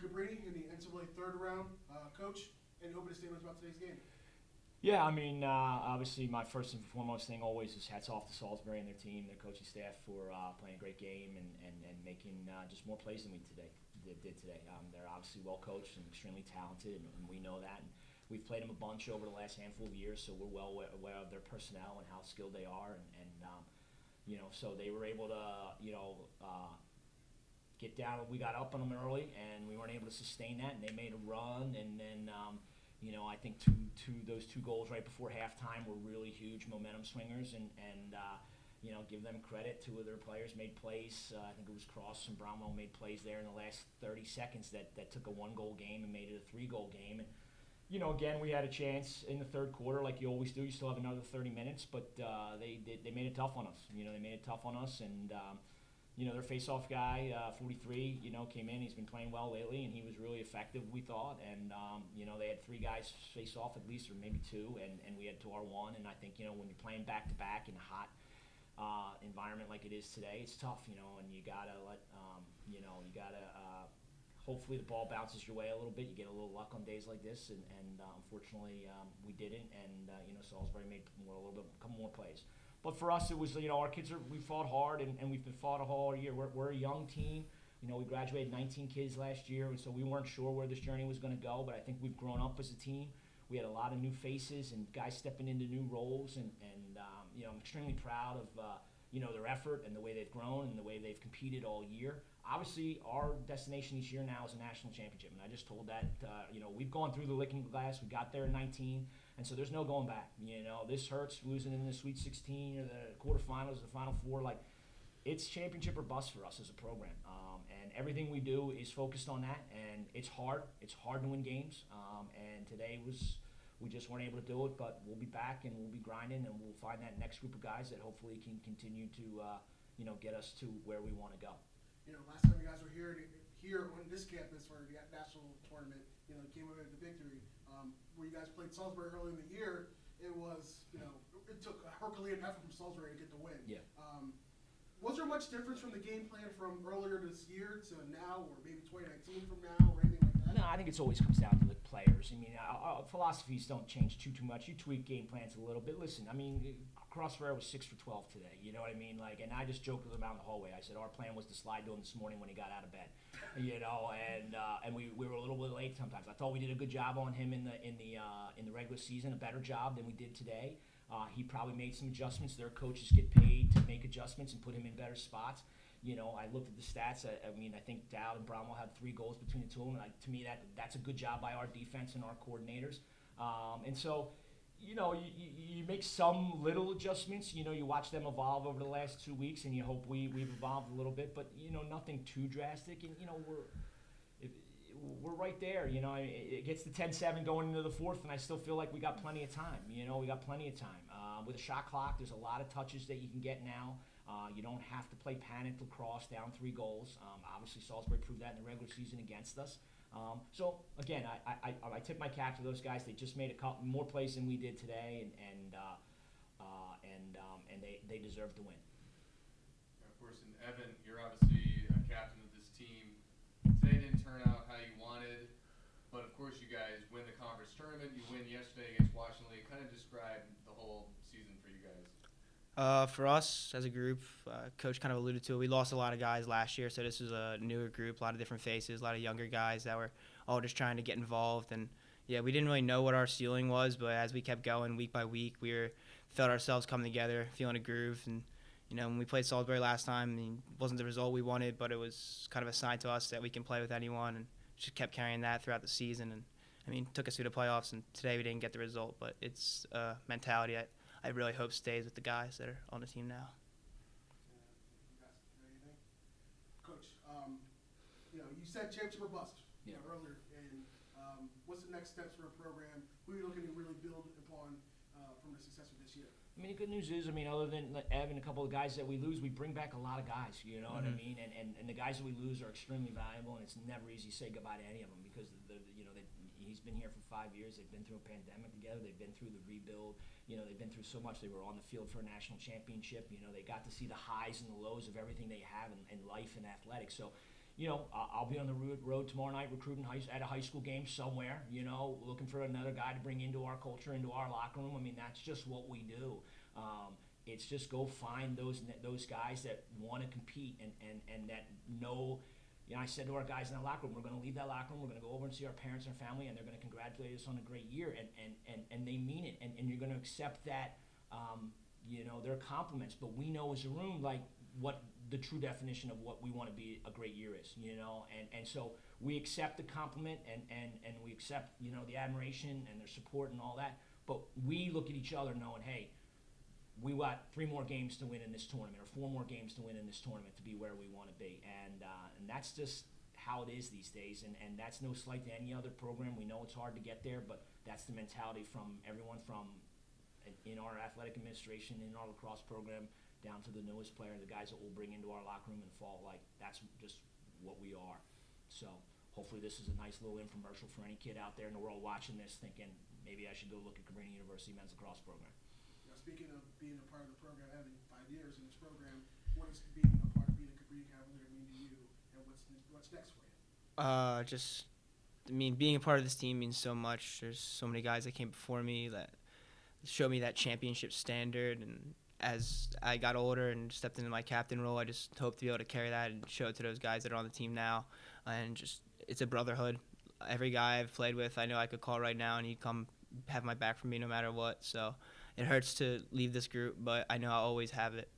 Cabrini in the NCAA third round. Coach, any opening statements about today's game? Yeah, I mean, obviously my first and foremost thing always is hats off to Salisbury and their team, their coaching staff for playing a great game and making just more plays than we did today. They're obviously well coached and extremely talented, and we know that. And we've played them a bunch over the last handful of years, so we're well aware of their personnel and how skilled they are. So they were able to, get down. We got up on them early, and we weren't able to sustain that, and they made a run, and then. I think those two goals right before halftime were really huge momentum swingers, and give them credit. Two of their players made plays. I think it was Cross and Bromwell made plays there in the last 30 seconds that took a one-goal game and made it a three-goal game. And again, we had a chance in the third quarter, like you always do. You still have another 30 minutes, but they made it tough on us. They made it tough on us, and. Their face-off guy, 43, came in. He's been playing well lately, and he was really effective, we thought. And, they had three guys face off at least, or maybe two, and we had to our one. And I think, when you're playing back-to-back in a hot environment like it is today, it's tough, and you got to hopefully the ball bounces your way a little bit. You get a little luck on days like this, and unfortunately we didn't. And, Salisbury made a couple more plays. But for us, it was, our kids we fought hard, and we've been fought all year. We're a young team. We graduated 19 kids last year, and so we weren't sure where this journey was going to go. But I think we've grown up as a team. We had a lot of new faces and guys stepping into new roles, and I'm extremely proud of their effort and the way they've grown and the way they've competed all year. Obviously, our destination each year now is a national championship, and I just told that we've gone through the looking glass. We got there in 19. And so there's no going back. This hurts, losing in the Sweet 16 or the quarterfinals, the Final Four. Like, it's championship or bust for us as a program. And everything we do is focused on that. And it's hard. It's hard to win games. And today we just weren't able to do it. But we'll be back, and we'll be grinding, and we'll find that next group of guys that hopefully can continue to, get us to where we want to go. Last time you guys were here on this campus for the national tournament, came away with the victory. Where you guys played Salisbury early in the year, it was, it took a Herculean effort from Salisbury to get the win. Yeah. Was there much difference from the game plan from earlier this year to now, or maybe 2019 from now, or anything like that? No, I think it always comes down to the players. I mean, our philosophies don't change too much. You tweak game plans a little bit. Listen, I mean, Crossfire was 6 for 12 today. You know what I mean? And I just joked with him out in the hallway. I said our plan was to slide to him this morning when he got out of bed. And we were a little bit late sometimes. I thought we did a good job on him in the regular season, a better job than we did today. He probably made some adjustments. Their coaches get paid to make adjustments and put him in better spots. I looked at the stats. I think Dowd and Bromwell had 3 goals between the two of them. To me, that's a good job by our defense and our coordinators. And so, you make some little adjustments. You watch them evolve over the last 2 weeks, and you hope we've evolved a little bit. But, nothing too drastic. And, we're right there. It gets to 10-7 going into the fourth, and I still feel like we got plenty of time. We got plenty of time. With a shot clock, there's a lot of touches that you can get now. You don't have to play panicked lacrosse down 3 goals. Obviously, Salisbury proved that in the regular season against us. So again, I tip my cap to those guys. They just made a couple more plays than we did today, and they deserve to win. Yeah, of course, and Evan, you're obviously a captain of this team. Today didn't turn out how you wanted, but of course you guys win the conference tournament. You win yesterday against Washington. Kind of describe the whole season for you guys. For us as a group, Coach kind of alluded to it. We lost a lot of guys last year, so this is a newer group, a lot of different faces, a lot of younger guys that were all just trying to get involved. And yeah, we didn't really know what our ceiling was, but as we kept going week by week, felt ourselves coming together, feeling a groove. And when we played Salisbury last time, it wasn't the result we wanted, but it was kind of a sign to us that we can play with anyone, and just kept carrying that throughout the season. And it took us through the playoffs, and today we didn't get the result, but it's a mentality I really hope stays with the guys that are on the team now. Coach, you said championship or bust earlier, and what's the next steps for a program? Who are you looking to really build upon from the success of this year? The good news is, other than Ev and a couple of guys that we lose, we bring back a lot of guys, what I mean? And the guys that we lose are extremely valuable, and it's never easy to say goodbye to any of them because, he's been here for 5 years. They've been through a pandemic together. They've been through the rebuild. They've been through so much. They were on the field for a national championship. They got to see the highs and the lows of everything they have in life and athletics. So, I'll be on the road tomorrow night recruiting at a high school game somewhere, looking for another guy to bring into our culture, into our locker room. I mean, that's just what we do. It's just go find those guys that want to compete and that know. I said to our guys in the locker room, we're going to leave that locker room, we're going to go over and see our parents and our family, and they're going to congratulate us on a great year, and they mean it, and you're going to accept that, their compliments. But we know as a room, like, what the true definition of what we want to be a great year is, and so we accept the compliment and we accept, the admiration and their support and all that, but we look at each other knowing, hey, we got 3 more games to win in this tournament, or 4 more games to win in this tournament to be where we want to be, and that's just how it is these days, and that's no slight to any other program. We know it's hard to get there, but that's the mentality from everyone from in our athletic administration, in our lacrosse program, down to the newest player, the guys that we'll bring into our locker room in the fall. Like, that's just what we are. So hopefully this is a nice little infomercial for any kid out there in the world watching this thinking, maybe I should go look at Cabrini University men's lacrosse program. Speaking of being a part of the program, having 5 years in this program, what does being a part of being a Cabrini Cavalier mean to you, and what's next for you? Being a part of this team means so much. There's so many guys that came before me that showed me that championship standard, and as I got older and stepped into my captain role, I just hope to be able to carry that and show it to those guys that are on the team now. And it's a brotherhood. Every guy I've played with, I know I could call right now and he'd come have my back for me no matter what. So it hurts to leave this group, but I know I'll always have it.